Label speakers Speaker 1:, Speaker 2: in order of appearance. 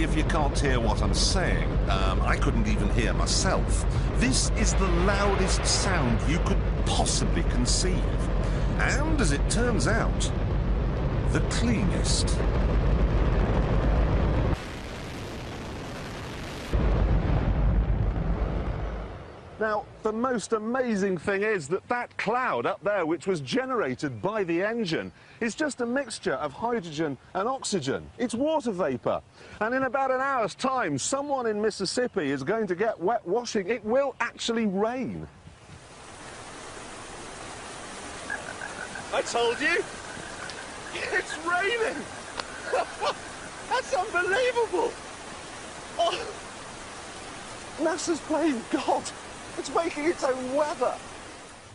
Speaker 1: me if you can't hear what I'm saying. I couldn't even hear myself. This is the loudest sound you could possibly conceive. And, as it turns out, the cleanest. Now, the most amazing thing is that that cloud up there, which was generated by the engine, is just a mixture of hydrogen and oxygen. It's water vapour. And in about an hour's time, someone in Mississippi is going to get wet washing. It will actually rain. I told you! It's raining! That's unbelievable! Oh, NASA's playing God. It's making its own weather.